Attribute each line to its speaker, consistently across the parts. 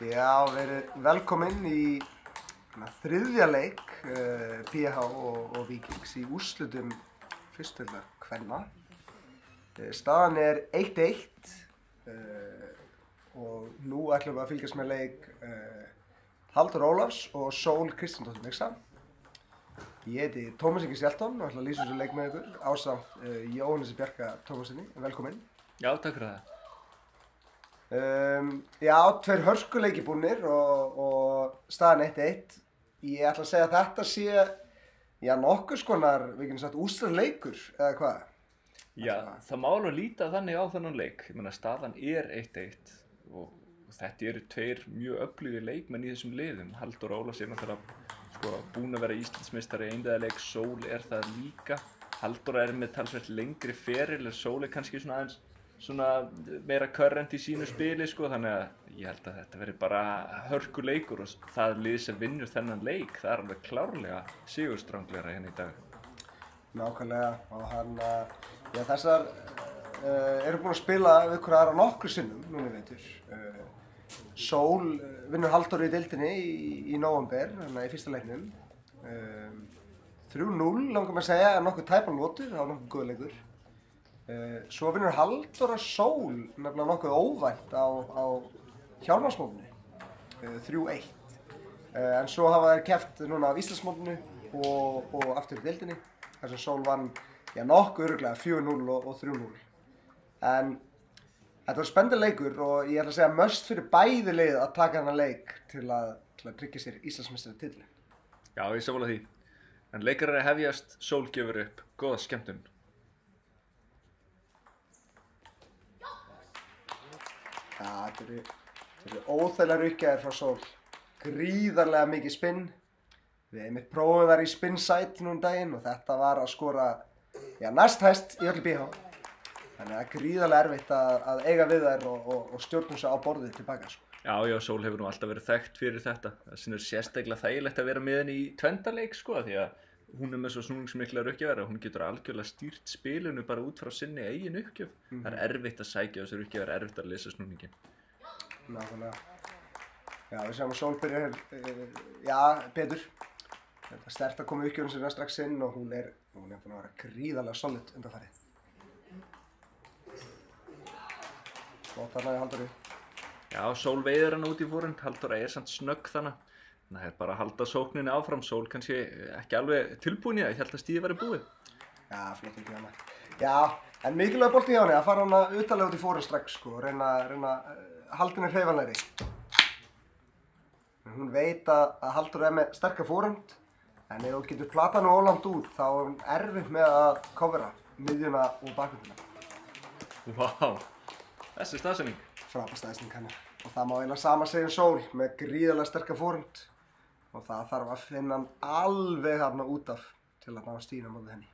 Speaker 1: Já, verið velkomin í þriðja leik PH og Víkings í úrslitum fyrstdeildar kvenna. Staðan er 1-1 og nú ætlum við að fylgjast með leik Halldór Ólafs og Sól Kristjánsdóttir Mixa. Ég heiti Tómas Ingi Sjelton og ætla að lýsa þessu leik með ykkur ásamt Jóhannesi Bjarka Tómasinni. Velkomin.
Speaker 2: Já, takk fyrir það.
Speaker 1: Já, tveir hörkuleikir búnir og staðan 1-1. Ég ætla að segja að þetta sé nokkurs konar, við getum sagt, úrslitaleikur eða hvað?
Speaker 2: Já, það má alveg líta þannig á þennan leik. Ég meina, staðan er 1-1 og þetta eru tveir mjög öflugir leikmenn í þessum liðum. Halldór Ólafs er náttúrulega búinn að vera Íslandsmeistari einliðaleik, Sól er það líka. Halldór er með talsvert lengri feril, Sól er kannski svona meira current í sínu spili þannig að ég held að þetta verði bara hörkuleikur og það lið sem vinnur þennan leik, það er alveg klárlega sigurstranglegra hérna í dag.
Speaker 1: Nákvæmlega og þessar eru búin að spila við hver aðra nokkru sinnum núna í vetur. Sól vinnur Halldór í deildinni í nóvember, í fyrsta leiknum. 3-0 langar maður að segja, nokkuð tæpan lotur, það var nokkuð góður leikur. Svo vinnur Halldór og Sól nefnilega nokkuð óvænt á Hjálmarsmótinu, 3-1. En svo hafa þær keppt núna á Íslandsmótinu og aftur í deildinni, þar sem Sól vann nokkuð örugglega 4-0 og 3-0. En þetta var spennandi leikur og ég ætla að segja must fyrir bæði lið að taka þennan leik til að tryggja sér Íslandsmeistari titilinn.
Speaker 2: Já, ég sammála því. En leikar er að hefjast, Sól gefur upp, góða skemmtun.
Speaker 1: Já, þetta eru óþægilegar uppgjafir frá Sól. Gríðarlega mikið spinn. Við einmitt prófum þær í spinnsæt núna daginn og þetta var að skora næst hæst í öllu BH. Þannig að það er gríðarlega erfitt að eiga við þær og stjórnum sig á borðið tilbaka.
Speaker 2: Já, Sól hefur nú alltaf verið þekkt fyrir þetta. Það er sérstaklega þægilegt að vera með henni í tvendaleik því að hún er með svo snúningsmiklar uppgjafir og hún getur algjörlega stýrt spilinu bara út frá sinni eigin uppgjöf. Það er erfitt að sækja þessar uppgjafir, erfitt að lesa snúningin.
Speaker 1: Nákvæmlega. Já, við sjáum að Sól byrjar betur. Það er sterkt að koma uppgjöfum sinna strax inn og hún er búin að vera gríðarlega solid undanfarið. Flott þarna í Halldóri.
Speaker 2: Já, Sól veiðir hana út í fórund, Halldóra er samt snögg þannig. Það er bara að halda sókninni áfram, Sól kannski ekki alveg tilbúin í það, ég held að stíði væri búið. Já,
Speaker 1: flott ekki hana. Já, en mikilvæg bolti hjá henni að fara hana utalega út í fórund strax og reyna að halda henni hreyfanlegri. Hún veit að Halldór er með sterka fórund, en ef þú getur platað nú ólangt út þá er hún erfitt með að covera miðjuna og bakvörðina.
Speaker 2: Vá, þessi staðsetning.
Speaker 1: Frábær staðsetning hennar. Og það má eiginlega sama segja Sól með gríðarlega sterka fórund. Og það þarf að finna hann alveg þarna út af til að ná stíðina mótið henni.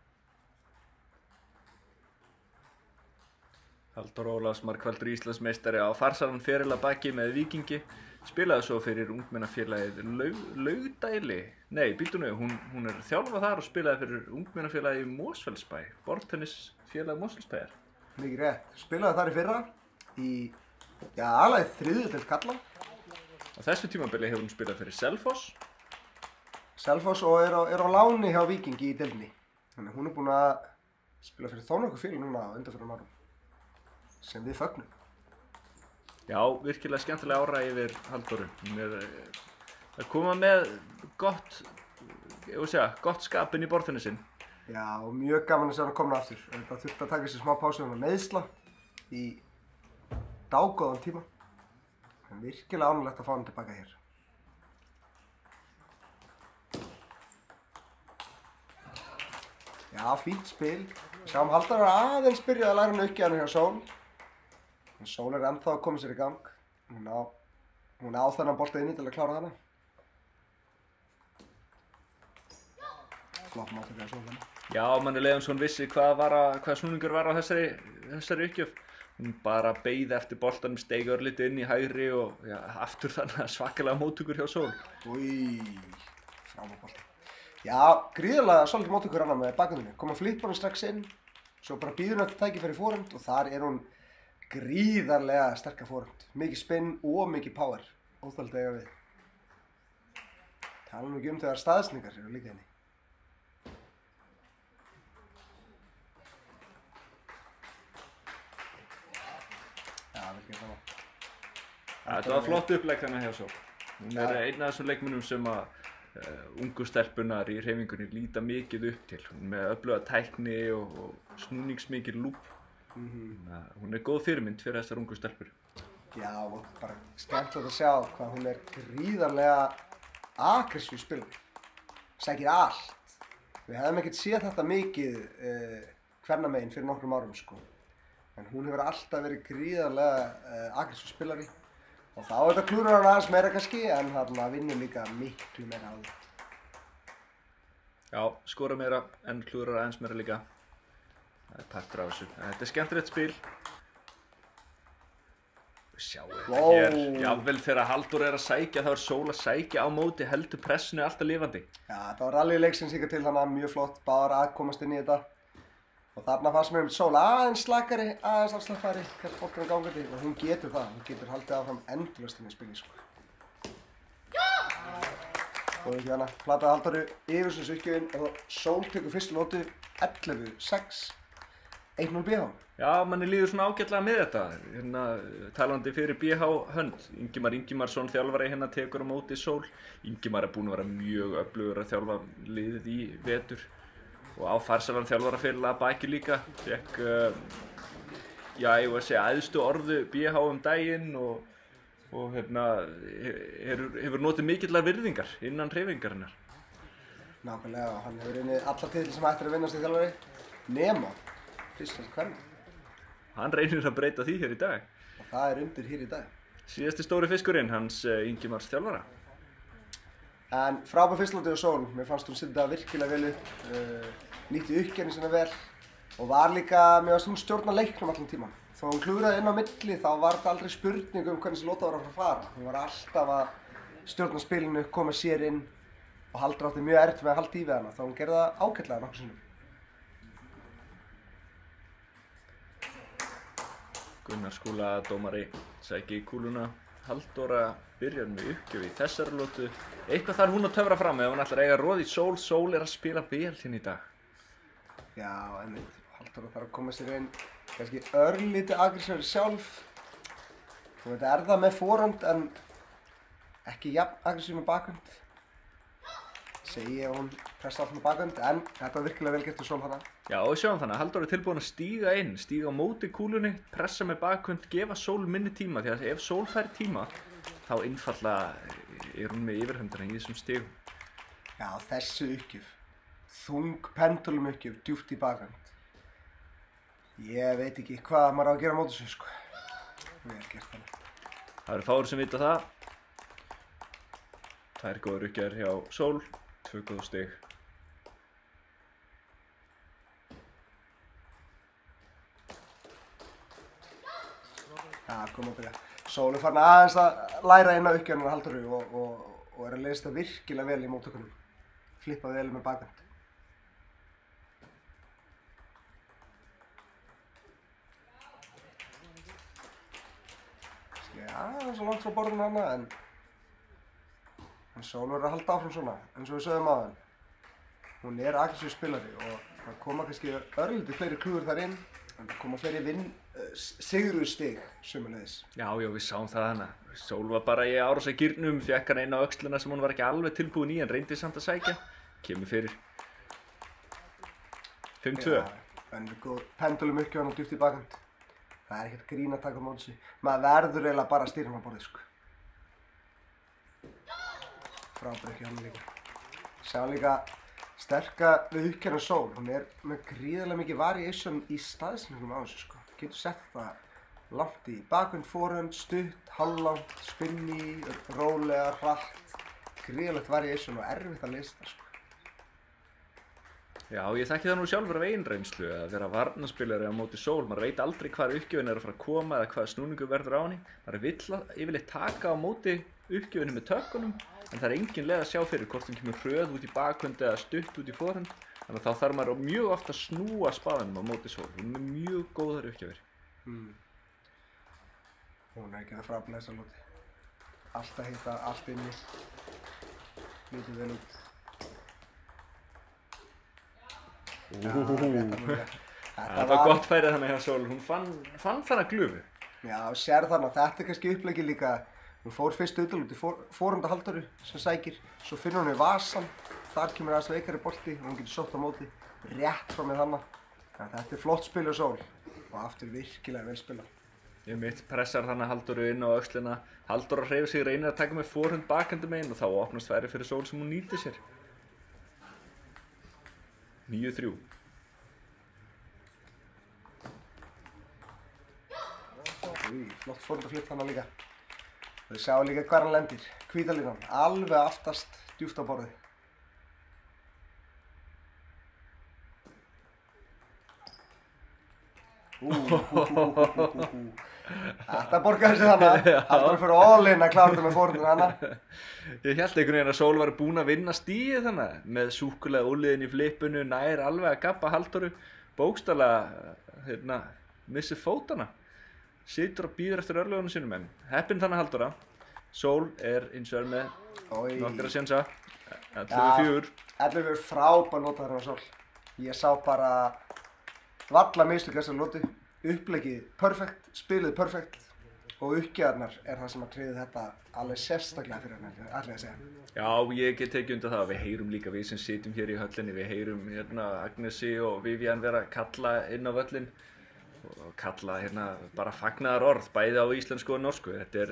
Speaker 2: Halldór Ólafs, margfaldur Íslandsmeistari á farsælan feril að baki með Víkingi. Spilaði svo fyrir ungmennafélagið Laugdæli. Nei, býtu nú, hún er þjálfað þar og spilaði fyrir ungmennafélagið Mosfellsbæ. Bortennisfélagið Mosfellsbæjar.
Speaker 1: Mikið rétt. Spilaði þar í fyrra í alveg þriðju deild karla.
Speaker 2: Á þessu tímabili hefur hún spilað fyrir
Speaker 1: Selfoss og er á láni hjá Víkingi í deildinni. Þannig hún er búin að spila fyrir þó nokkuð félag núna á undanförnum árum. Sem við fögnum.
Speaker 2: Já, virkilega skemmtilega ára yfir Halldóru. Hún er að koma með gott skap inn í borðtennisinn.
Speaker 1: Já, og mjög gaman að sjá hana komna aftur. Það þurfti að taka sér smá pásu með meiðsla í dágóðan tíma. Það er virkilega ánægilegt að fá hann tilbaka hér. Já, fínt spil. Sjáum Halldór aðeins byrjað að læra hann uppgjafinu hjá Sól. En Sól er ennþá að koma sér í gang. Hún á þennan bolta inni til að klára hana. Flott máttur hjá Sól hana.
Speaker 2: Já, manni Leifnsson vissi hvað snúningur var á þessari uppgjöf. Hún bara beið eftir boltanum, steig örlítið inn í hægri og aftur þannig að svakalega móttökur hjá Sól.
Speaker 1: Frábær bolti. Já, gríðarlega svolítið móttökur hana með bakgrunni. Koma flippunum strax inn, svo bara býður hún eftir tækifæri í fórhund og þar er hún gríðarlega sterka fórhund. Mikið spinn og mikið power. óþægilegt að eiga við. Tala nú ekki þegar staðsningar eru líka henni. Já, vel gert það.
Speaker 2: Þetta var flott upplegg þannig hjá Sól. Hún er einn af þessum leikmönnum sem að ungu stelpunar í hreyfingunni líta mikið upp til. Hún er með öfluga tækni og snúningsmikil lúp. Hún er góð fyrirmynd fyrir þessar ungu stelpur.
Speaker 1: Já, og bara skemmtilegt að sjá hvað hún er gríðarlega aggressív spilari. Sækir allt. Við hefðum ekkert séð þetta mikið kvennamegin fyrir nokkrum árum sko. En hún hefur alltaf verið gríðarlega aggressív spilari. Og þá þetta klúrar hann aðeins meira kannski, en hann vinnur líka miklu meira á því.
Speaker 2: Já, skora meira en klúrar aðeins meira líka. Það er partur af þessu. Þetta er skemmtilegt spil. Sjáu þetta hér. Jafnvel þegar Halldór er að sækja, þá er Sól að sækja á móti, heldur pressinu alltaf lifandi.
Speaker 1: Já, þetta var rally leiksins líka til þannig mjög flott, bara að komast inn í þetta. Og þarna fannst mér Sól aðeins slakari, aðeins afslappari, hvernig boltinn er gangandi. Og hún getur það, hún getur haldið áfram endalaust inn í spilið sko. Og ekki hana, plataði Halldóru yfir þessu uppgjöfin og Sól tekur fyrstu lótu 11-6, 1-0 BH.
Speaker 2: Já, manni líður svona ágætlega með þetta. Hérna, talandi fyrir BH hönd. Ingimar Ingimarsson þjálfari hérna tekur á móti Sól. Ingimar er búinn að vera mjög öflugur að þjálfa liðið í vetur. Og á farsælan þjálfaraferil að baki líka. Fékk, já, ég var að segja æðstu orðu BH daginn og hérna, hefur notið mikillar virðingar innan hreyfingarinnar.
Speaker 1: Nákvæmlega, hann hefur unnið alla titla sem ættir að vinnast í þjálfari, nema fyrst hvernig.
Speaker 2: Hann reynir að breyta því hér í dag.
Speaker 1: Og það er undir hér í dag.
Speaker 2: Síðasti stóri fiskurinn, hans Ingimars þjálfara.
Speaker 1: En frábær fyrstulótið á Sól, mér fannst hún setja virkilega vel upp, nýtti uppgerðin sinna vel og var líka, mér fannst hún stjórna leiknum allan tíman. Þó hún klúðraði inn á milli, þá var þetta aldrei spurning hvernig þessi lóta var að fara. Hún var alltaf að stjórna spilinu, koma sér inn og Halldór átti mjög erfitt með að halda í við hana, þá hún gerði það ágætlega nokkuð sinnum.
Speaker 2: Gunnar Skúla, dómari, sækir í kúluna. Halldóra byrjar með uppgjöf í þessari lótu. Eitthvað þarf hún að töfra fram ef hún ætlar að eiga roð í Sól. Sól er að spila vel hérna í dag.
Speaker 1: Já, einmitt. Halldóra þarf að koma sér inn kannski örlítið aggressífari sjálf. Þú veit, er það með forhönd en ekki jafn aggressív með bakhönd. Segi ég að hún pressa alltaf með bakhönd, en þetta var virkilega vel gert úr Sól hana.
Speaker 2: Já, og sjáum þannig að Halldór er tilbúin að stíga inn, stíga á móti kúlunni, pressa með bakhönd, gefa Sól minni tíma, því að ef Sól fær tíma, þá einfaldlega er hún með yfirhöndina í þessum stigum.
Speaker 1: Já, þessu uppgjöf. Þung pendulum uppgjöf, djúpt í bakhönd. Ég veit ekki hvað maður á að gera á móti þessu, sko. Vel gert þannig.
Speaker 2: Það eru fáir sem vita það. Það er góður uppgjör hjá Sól, 2 góð stig.
Speaker 1: Já, kom að byrja. Sól er farin aðeins að læra inn á uppgjörnum Halldóru og er að leysa það virkilega vel í móttökunum. Flippa vel með bakhönd. Já, það er svo langt frá borðinu hana, en Sól verður að halda áfram svona, eins og við sögðum áðan. Hún er aggressív spilari og það koma kannski örlítið fleiri klúður þar inn, en það koma fleiri sigruðstig sömuleiðis.
Speaker 2: Já, við sáum það hana. Sól var bara í árásargírnum, fékk hana inn á öxlina sem hún var ekki alveg tilbúin í, en reyndi samt að sækja. Kemur fyrir 5-2.
Speaker 1: Já, en góð pendulum uppgjöfan og djúpt í bakhönd. Það er ekkert grín að taka á móti þessu. Maður verður eiginlega bara að stýra hann á borðið, sko. Frábær ekki hann líka. Sjá líka sterka við uppgjörna Sól. Hún er með gríðarlega mikið variation í staðsendingum á þessu, sko. Getur sett það langt í bakhönd, forhönd, stutt, hálflangt, spinni, rólega, hratt. Gríðarlegt variation og erfitt að leysa það, sko.
Speaker 2: Já, ég þekki það nú sjálfur af eigin reynslu að vera varnarspilari á móti Sól. Maður veit aldrei hvar uppgjöfin er að fara að koma eða hvaða snúningur verður á henni. Maður vill yfirleitt taka á móti uppgjöfinni með tökkunum, en það er engin leið að sjá fyrir hvort hún kemur hröð út í bakhönd eða stutt út í forhönd. Þannig að þá þarf maður mjög oft að snúa spaðanum á móti Sól. Hún er með mjög góðar uppgjöfir.
Speaker 1: Hún er ekki það frábælega þessa lóti. Allt að hitta, allt inni. Lítið vel út.
Speaker 2: Það var gott færið þannig hjá Sól, hún fann þannig glufu.
Speaker 1: Já, sér þannig að þetta kannski upplegið líka. Hún fór fyrst utan út í forhanda Halldóru sem sækir, svo finnur hún í vasan, þar kemur aðeins veikari bolti og hún getur sótt á móti, rétt frá með þannig. Þetta er flott spil á Sól og aftur virkilega vel spilað.
Speaker 2: Ég mitt pressar þannig Halldóru inn á öxlina, Halldóra hreyfir sig, reynir að taka með forhund bakandi megin og þá opnast færi fyrir Sól sem hún nýtir sér. 9-3.
Speaker 1: Flott forhundaflipp þannig líka. Þau sjá líka hvar hann lendir, hvítalínan, alveg aftast, djúpt á borði. Þetta borgaði sig þannig, Halldór fyrir all in að klára þetta með forhundin hana.
Speaker 2: Ég hélt einhvern veginn að Sól var búin að vinna stíið þannig, með súkkulaði úliðin í flippinu, nær alveg að gabba Halldóru, bókstaflega, missir fótana. Situr og býður eftir örlögunum sínum en heppinn þannig Halldóra. Sól hins vegar með nokkra sénsa, 11-4.
Speaker 1: 11-4 frábær nota þarna á Sól. Ég sá bara varla mistök þessar lotu, uppleggið perfekt, spilið perfekt og uppgjafarnar það sem að tryggði þetta alveg sérstaklega fyrir hann, ætla ég að segja.
Speaker 2: Já, ég get tekið undir það að við heyrum líka við sem sitjum hér í höllinni, við heyrum Agnesi og Vivian vera að kalla inn á völlin og kalla bara fagnaðar orð, bæði á íslensku og norsku. Þetta er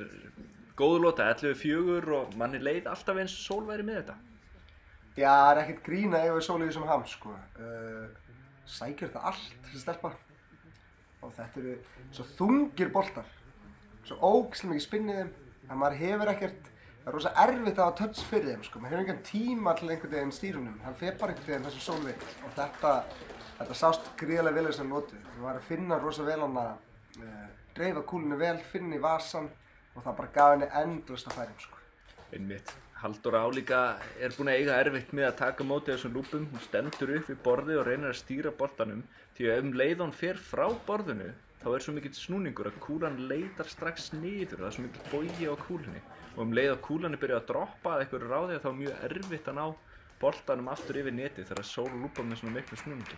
Speaker 2: góð lota, 11-4 og manni leið alltaf eins Sól væri með þetta.
Speaker 1: Já, það er ekkert grín að eiga við Sól í þessum ham, sko. Sækir þetta allt, þessi stelpa. Og þetta eru svo þungir boltar, svo ógeðslega mikið spinn í þeim, að maður hefur ekkert, það er rosa erfitt að hafa touch fyrir þeim, sko. Maður hefur engan tíma til einhvern veginn stýrunum, hann fer bara einhvern veginn þessu Sól við. Og þetta sást gríðarlega vel þessar lotu. Það var að finna rosa vel hann að dreifa kúlunni vel, finna í vasan og það bara gaf henni endalaust að færum, sko.
Speaker 2: Einmitt. Halldóra álíka búin að eiga erfitt með að taka móti þessum lúpum. Hún stendur upp við borðið og reynir að stýra boltanum því að leið hún fer frá borðinu þá svo mikill snúningur að kúlan leitar strax niður. Það svo mikill bogi á kúlunni og leið að kúlan byrja að droppa að einhverju ráði þá mjög erfitt að ná boltanum aftur yfir netið þegar Sól lúpar með svona miklu snúningi.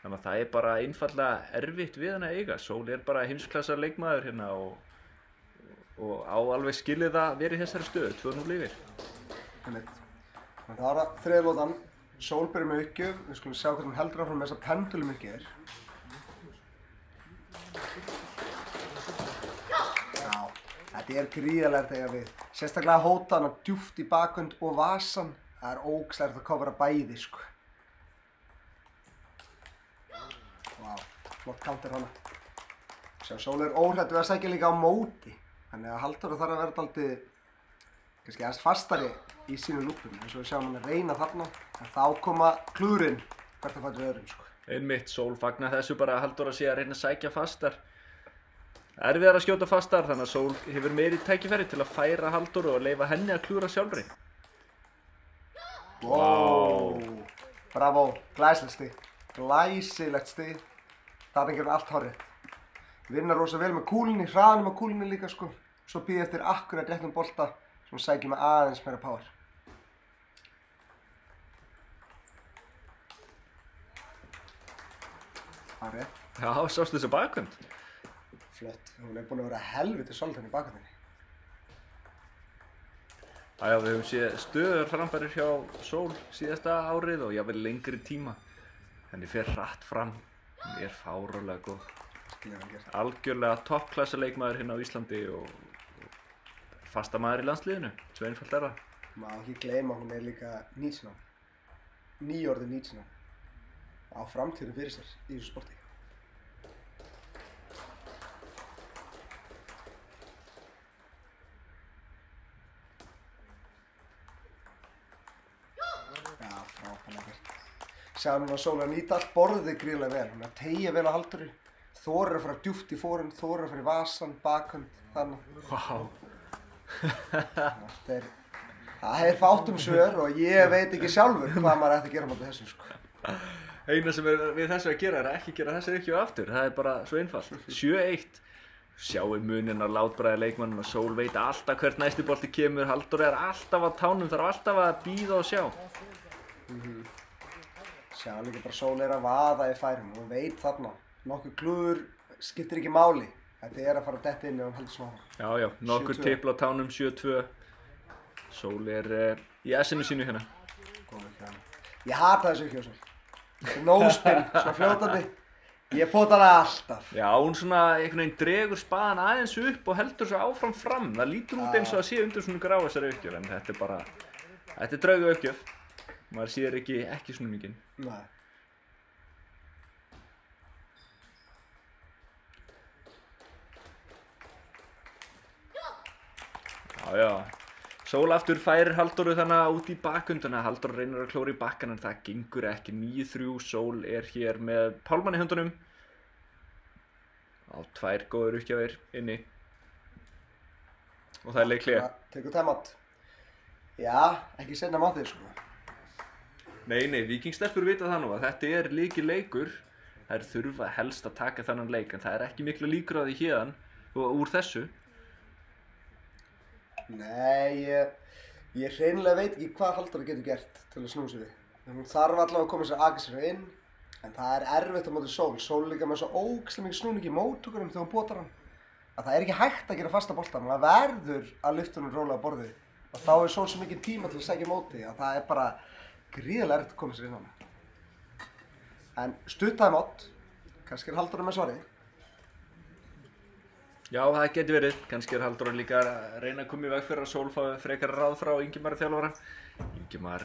Speaker 2: Þannig að það bara einfaldlega erfitt við hann að eiga. Sól bara heimsklassa leikmaður og á alveg skilið að vera í þessari stöðu, 2-0 yfir.
Speaker 1: Þannig að það var þriðja lotan, Sól byrjar með uppgjöf, við skulum sjá hvernig hún heldur áfram með þessa pendulum uppgjöfir. Já, þetta er gríðarlegt eiga við. Sérstaklega hóta hana djúpt í bakhönd og vasan, það er ógeðslegt að kofra bæði, sko. Vá, flott counter hana. Sjá, Sól óhrædd við að sækja líka á móti, þannig að Halldóra þarf að vera dálítið kannski aðeins fastari í sínum lúpum, eins og við sjáum hann að reyna þarna, en þá koma klúðurinn hvert að fæta öðrum, sko.
Speaker 2: Einmitt, Sól fagnar þessu bara að Halldóra sé að reyna að sækja fastar. Erfiðar að skjóta fastar, þannig að Sól hefur meiri tækifæri til að færa Halldóru og leyfa henni að klúðra sjálfri.
Speaker 1: Wow! Bravo, glæsilegt stig. Glæsilegt stig. Þarna gerir allt hárrétt. Vinna rosa vel með kúlunni, hraðanum á kúlunni líka, sko. Svo býði eftir akkurat réttum bolta sem sækir með aðeins meira power. Það er rétt.
Speaker 2: Já, sástu þessu bakhönd?
Speaker 1: Flott. Hún búin að vera helviti solid í bakhöndinni.
Speaker 2: Já, við höfum séð stöður framfærir hjá Sól síðasta árið og jafnvel lengri tíma. Henni fer hratt fram. Hún fáránlega góð. Algjörlega toppklassa leikmaður hérna á Íslandi og fastamaður í landsliðinu, svo einfalt það.
Speaker 1: Má ekki gleyma, hún líka nýtsnám. Nýorðin nýtsnám. Á framtíðinu fyrir sér í þessu sporti. Já, frábærlega gert. Sjáum hún að Sól að nýta allt borðið gríðarlega vel. Hún að teygja vel á Halldóru. Þorir að fara djúpt í forhönd, þorir að fara í vasan, bakhönd, þannig.
Speaker 2: Vá.
Speaker 1: Það er fátt svör og ég veit ekki sjálfur hvað maður ætti að gera með þessu, sko.
Speaker 2: Eina sem við þessu að gera er að ekki gera þessu ekki aftur. Það er bara svo einfalt. 7-1. sjáu munin á látbræði leikmannin og Sól veit alltaf hvert næsti bolti kemur. Halldór alltaf á tánum, þarf alltaf að bíða og sjá.
Speaker 1: Sjá líka bara Sól að vaða í færum og hún veit þarna. Nokkuð klúður skiptir ekki máli. Þetta að fara að detta inn ef hann heldur svona.
Speaker 2: Já, nokkur tipl á tánum, 7-2. Sól í essinu sínu hérna.
Speaker 1: Góður ekki hann. Ég hata þessu ekki á Sól. No-spin, svona fljótandi. Ég pota hana alltaf.
Speaker 2: Já, hún svona einhvern veginn dregur spaðan aðeins upp og heldur svo áfram fram. Það lítur út eins og að sé undir svona grá þessari uppgjöf, en þetta bara, þetta draugu uppgjöf. Maður sér ekki snúninginn.
Speaker 1: Nei.
Speaker 2: Já. Sól aftur færir Halldóru þannig út í bakkunduna. Halldór reynir að klóra í bakkan en það gengur ekki. 9-3, Sól hér með Pálmann í höndunum. Á 2 góður uppgjafir inni. Og það leiklega.
Speaker 1: Tekur tæmátt. Já, ekki seinna mátið sko.
Speaker 2: Nei, Víkingstelpur vita það nú að þetta lykilleikur. Þær þurfa helst að taka þennan leik en það ekki miklu líkur á því héðan og úr þessu.
Speaker 1: Nei, ég hreinlega veit ekki hvað Halldóra getur gert til að snúa sig við. Hún þarf allavega að koma sér agressív inn, en það erfitt á móti Sól. Sól líka með svo ógeðslega mikið snúning í móttökunum þegar hún potar hann. Að það ekki hægt að gera fasta bolta, maður verður að lyfta honum rólega á borðið. Og þá Sól svo mikið tíma til að sækja móti að það bara gríðarlega erfitt að koma sér inn á hana. En stuttaði mót, kannski Halldóra með svarið.
Speaker 2: Já, það getur verið. Kannski Halldór líka að reyna að koma í veg fyrir að Sól fái frekara ráð frá Ingimari þjálfara. Ingimar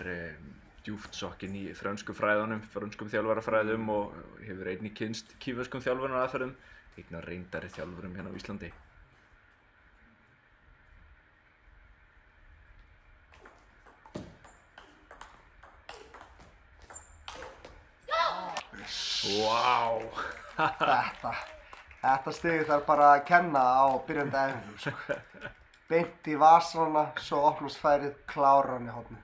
Speaker 2: djúpt sokkinn í frönskum fræðunum, frönskum þjálfarafræðum og hefur einnig kynnst kínverskum þjálfunaraðferðum, einna reyndari þjálfurum hérna á Íslandi. Vá!
Speaker 1: Þetta stig þarf bara að kenna á byrjandi æfingum sko. Beint í vasana, svo opnast færið, klárar hann í hornið.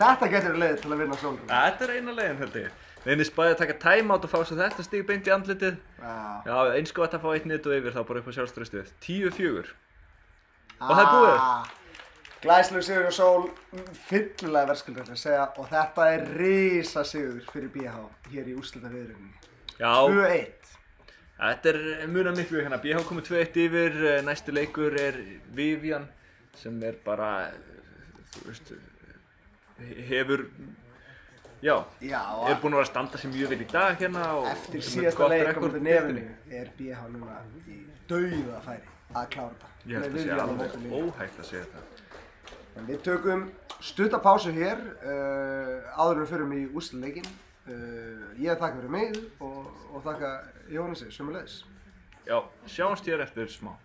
Speaker 1: Þetta getur leið til að vinna Sólrún.
Speaker 2: Þetta eina leiðin held ég. Reynir spæði að taka timeout og fá svo þetta stig beint í andlitið. Já, eins gott að fá 1 net og yfir þá bara upp á sjálfstraustið. 10-4. Og það búið.
Speaker 1: Glæsilegur sigur hjá Sól, fyllilega verðskuldar að segja, og þetta risa sigur fyrir BH hér í úrslitaviðrunninni. 2-1.
Speaker 2: Þetta munar miklu hérna. BH komið 2-1 yfir, næsti leikur Vivian sem bara, þú veist, hefur, búinn að vera að standa sig mjög vel í dag hérna.
Speaker 1: Eftir síðasta leik á móti Nefinu BH núna í dauðafæri að klára þetta.
Speaker 2: Ég held að sé alveg óhægt að segja þetta.
Speaker 1: En við tökum stutta pásu hér áður en við förum í úrslitaleikinn. Ég þakka fyrir mig og þakka Jóhannesi sömuleiðis.
Speaker 2: Já, sjáumst hér eftir smá.